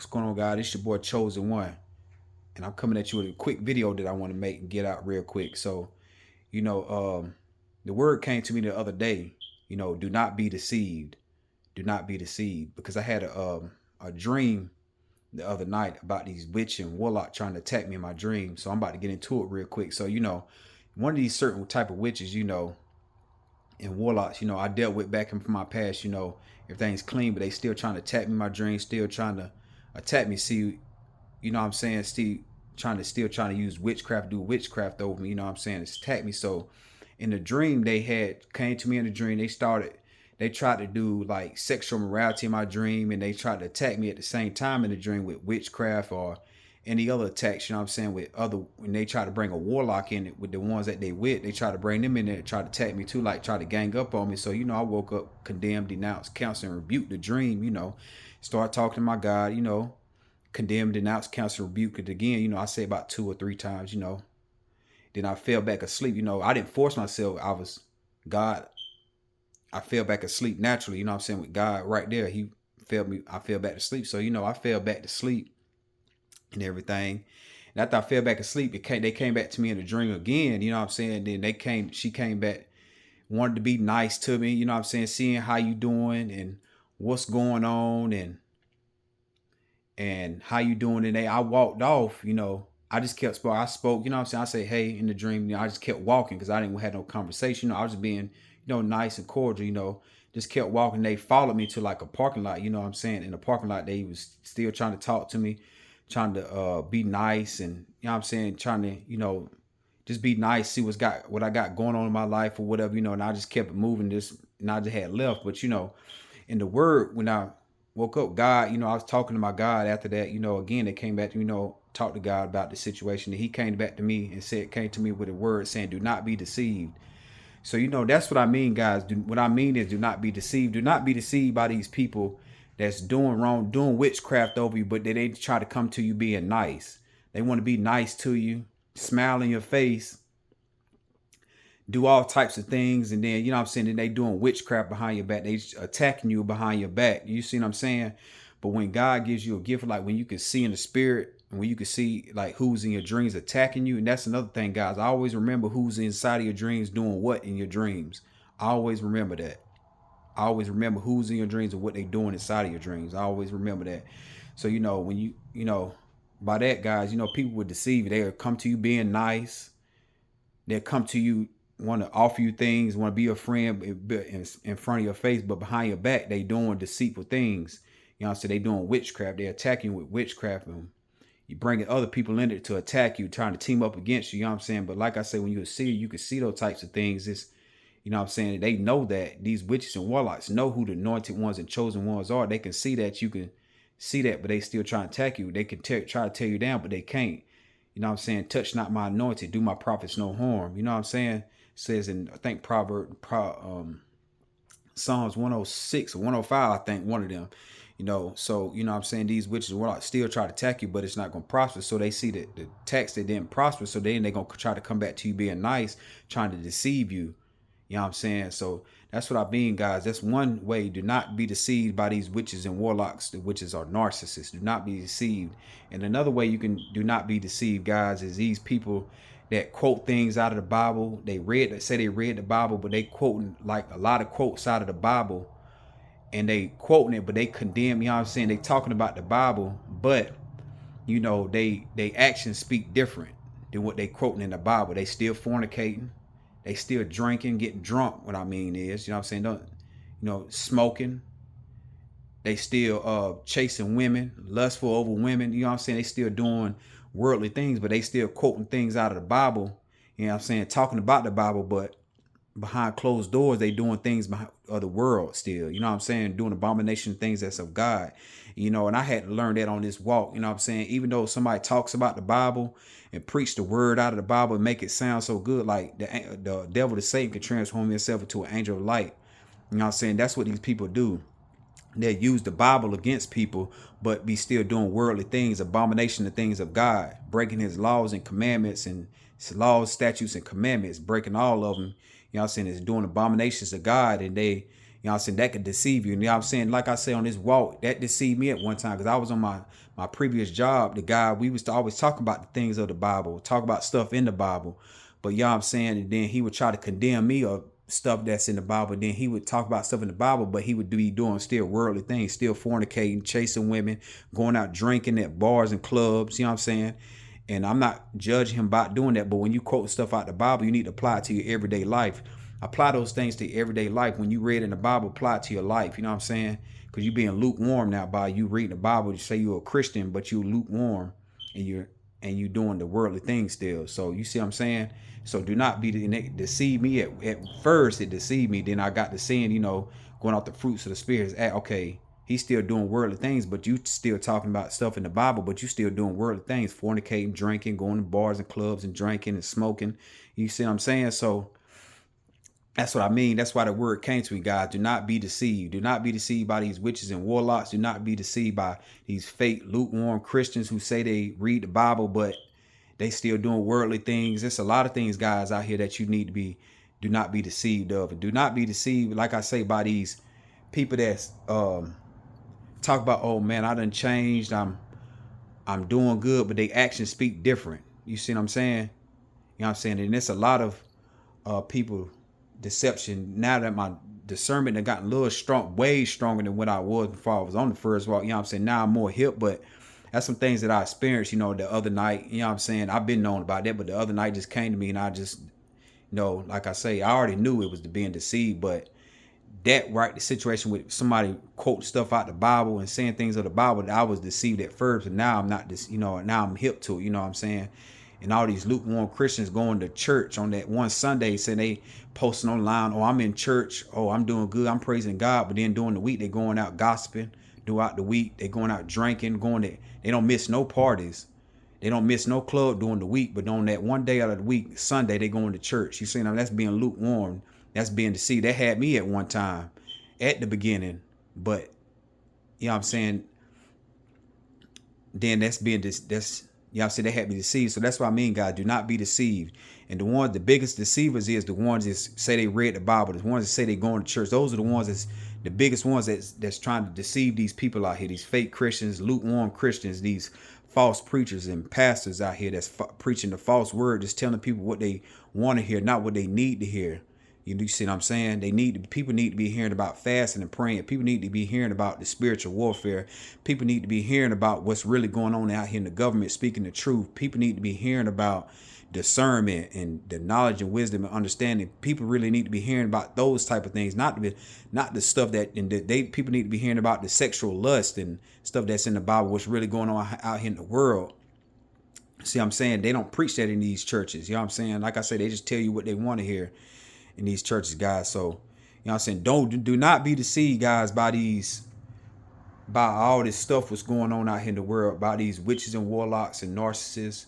What's going on, guys? It's your boy Chosen One, and I'm coming at you with a quick video that I want to make and get out real quick. So, you know, the word came to me the other day. Do not be deceived. Do not be deceived, because I had a dream the other night about these witch and warlock trying to attack me in my dream. So I'm about to get into it real quick. So one of these certain type of witches, and warlocks, I dealt with back in my past. Everything's clean, but they still trying to attack me in my dreams, still trying to attack me. See, what I'm saying? Still trying to use witchcraft, do witchcraft over me, what I'm saying? It's attack me. So in the dream, they had came to me in the dream, they tried to do like sexual morality in my dream, and they tried to attack me at the same time in the dream with witchcraft or any other attacks, what I'm saying, with other when they try to bring a warlock in it with the ones that they try to bring them in there and try to attack me too, like try to gang up on me. So, I woke up, condemned, denounced, counsel, and rebuked the dream, start talking to my God, condemn, denounce, counsel, rebuke it again. I say about 2 or 3 times. Then I fell back asleep. I didn't force myself. God. I fell back asleep naturally. What I'm saying, with God right there. I fell back to sleep. So I fell back to sleep and everything. And after I fell back asleep, they came back to me in a dream again. What I'm saying. Then she came back, wanted to be nice to me. What I'm saying, seeing how you doing and what's going on and how you doing today. I walked off. I just kept spoke. I spoke, what I'm saying. I say, hey, in the dream. I just kept walking because I didn't have no conversation. I was just being, nice and cordial. Just kept walking. They followed me to like a parking lot. What I'm saying. In the parking lot, they was still trying to talk to me, trying to be nice, and what I'm saying, trying to just be nice, see what I got going on in my life or whatever. And I just kept moving this, and I just had left. But in the word, when I woke up, God, I was talking to my God after that. Again, they came back to talk to God about the situation, and He came back to me and came to me with a word saying, "Do not be deceived." So that's what I mean, guys. What I mean is, do not be deceived. Do not be deceived by these people that's doing wrong, doing witchcraft over you, but they try to come to you being nice. They want to be nice to you, smile in your face, do all types of things, and then what I'm saying, then they doing witchcraft behind your back. They attacking you behind your back. You see what I'm saying? But when God gives you a gift, like when you can see in the spirit, and when you can see like who's in your dreams attacking you, and that's another thing, guys. I always remember who's inside of your dreams doing what in your dreams. I always remember that. I always remember who's in your dreams and what they doing inside of your dreams. I always remember that. So when by that, guys, people would deceive you. They'll come to you being nice. They'll come to you, want to offer you things, want to be a friend in front of your face, but behind your back, they doing deceitful things. I'm saying, they doing witchcraft. They attacking you with witchcraft, and you bringing other people in it to attack you, trying to team up against you. You know what I'm saying? But like I say, when you can see those types of things. It's, what I'm saying, they know that these witches and warlocks know who the anointed ones and chosen ones are. They can see that, you can see that, but they still try to attack you. They can try to tear you down, but they can't. You know what I'm saying? Touch not my anointed, do my prophets no harm. You know what I'm saying? It says in, I think, Psalms 106 or 105, I think, one of them. So what I'm saying, these witches will still try to attack you, but it's not going to prosper. So they see that the text, that didn't prosper, so then they're going to try to come back to you being nice, trying to deceive you. You know what I'm saying? So that's what I mean, guys. That's one way. Do not be deceived by these witches and warlocks. The witches are narcissists. Do not be deceived. And another way you can do not be deceived, guys, is these people that quote things out of the Bible. They say they read the Bible, but they quoting like a lot of quotes out of the Bible, and they quoting it, but they condemn. You know what I'm saying? They talking about the Bible, but they actions speak different than what they quoting in the Bible. They still fornicating. They still drinking, getting drunk. What I mean is, what I'm saying, smoking. They still chasing women, lustful over women. You know what I'm saying? They still doing worldly things, but they still quoting things out of the Bible. You know what I'm saying? Talking about the Bible, but behind closed doors, they doing things of the world still. You know what I'm saying? Doing abomination things that's of God. And I had to learn that on this walk. You know what I'm saying? Even though somebody talks about the Bible and preach the word out of the Bible and make it sound so good, like the devil, the Satan, can transform himself into an angel of light. You know what I'm saying? That's what these people do. They use the Bible against people, but be still doing worldly things, abomination of things of God, breaking his laws and commandments, and his laws, statutes, and commandments, breaking all of them. You know what I'm saying? Is doing abominations of God, and they, You know what I'm saying? That could deceive you. You know what I'm saying? Like I say, on this walk, that deceived me at one time, because I was on my previous job. The guy, we was always talking about the things of the Bible, talk about stuff in the Bible. But you know what I'm saying? And then he would try to condemn me of stuff that's in the Bible. Then he would talk about stuff in the Bible, but he would be doing still worldly things, still fornicating, chasing women, going out drinking at bars and clubs. You know what I'm saying? And I'm not judging him about doing that, but when you quote stuff out the Bible, you need to apply it to your everyday life. Apply those things to your everyday life. When you read in the Bible, apply it to your life. You know what I'm saying? Because you being lukewarm now by you reading the Bible. You say you're a Christian, but you lukewarm, and you doing the worldly things still. So you see what I'm saying? So do not be deceive me. At first it deceived me. Then I got to seeing, going off the fruits of the Spirit. Okay, he's still doing worldly things, but you still talking about stuff in the Bible, but you still doing worldly things, fornicating, drinking, going to bars and clubs and drinking and smoking. You see what I'm saying? So that's what I mean. That's why the word came to me, guys. Do not be deceived. Do not be deceived by these witches and warlocks. Do not be deceived by these fake, lukewarm Christians who say they read the Bible, but they still doing worldly things. There's a lot of things, guys, out here that you need to do not be deceived of. And do not be deceived, like I say, by these people that's talk about, oh man, I done changed. I'm doing good, but they actions speak different. You see what I'm saying? You know what I'm saying? And there's a lot of people deception now that my discernment has gotten a little strong, way stronger than what I was before I was on the first walk. You know what I'm saying? Now I'm more hip, but that's some things that I experienced, the other night. You know what I'm saying? I've been knowing about that, but the other night just came to me, and I just, like I say, I already knew it was being deceived, but that right, the situation with somebody quote stuff out the Bible and saying things of the Bible, that I was deceived at first, and now I'm not this, now I'm hip to it, you know what I'm saying? And all these lukewarm Christians going to church on that one Sunday, saying they posting online, oh, I'm in church, oh, I'm doing good, I'm praising God, but then during the week they going out gossiping. Throughout the week they going out drinking, they don't miss no parties, they don't miss no club during the week, but on that one day out of the week, Sunday, they going to church. You see, now that's being lukewarm, that's being deceived. That had me at one time, at the beginning, but you know what I'm saying, then that's being that's you know what I'm saying, they had me deceived. So that's what I mean, guys. Do not be deceived. And the biggest deceivers is the ones that say they read the Bible, the ones that say they going to church. Those are the ones that's the biggest ones that's trying to deceive these people out here, these fake Christians, lukewarm Christians, these false preachers and pastors out here that's preaching the false word, just telling people what they want to hear, not what they need to hear. You see what I'm saying? People need to be hearing about fasting and praying. People need to be hearing about the spiritual warfare. People need to be hearing about what's really going on out here in the government, speaking the truth. People need to be hearing about discernment and the knowledge and wisdom and understanding. People really need to be hearing about those type of things, not the stuff that people need to be hearing about the sexual lust and stuff that's in the Bible, what's really going on out here in the world. See what I'm saying? They don't preach that in these churches. You know what I'm saying? Like I say, they just tell you what they want to hear in these churches, guys. So, you know what I'm saying? Do not be deceived, guys, by all this stuff what's going on out here in the world, about these witches and warlocks and narcissists,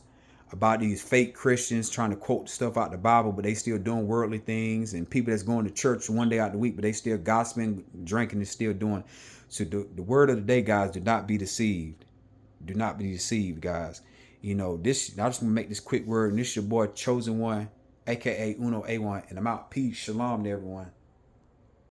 about these fake Christians trying to quote stuff out the Bible, but they still doing worldly things, and people that's going to church one day out the week, but they still gossiping, drinking, and still doing. So the word of the day, guys, do not be deceived. Do not be deceived, guys. I just want to make this quick word, and this is your boy Chosen One, aka Uno A1, and I'm out. Peace, shalom to everyone.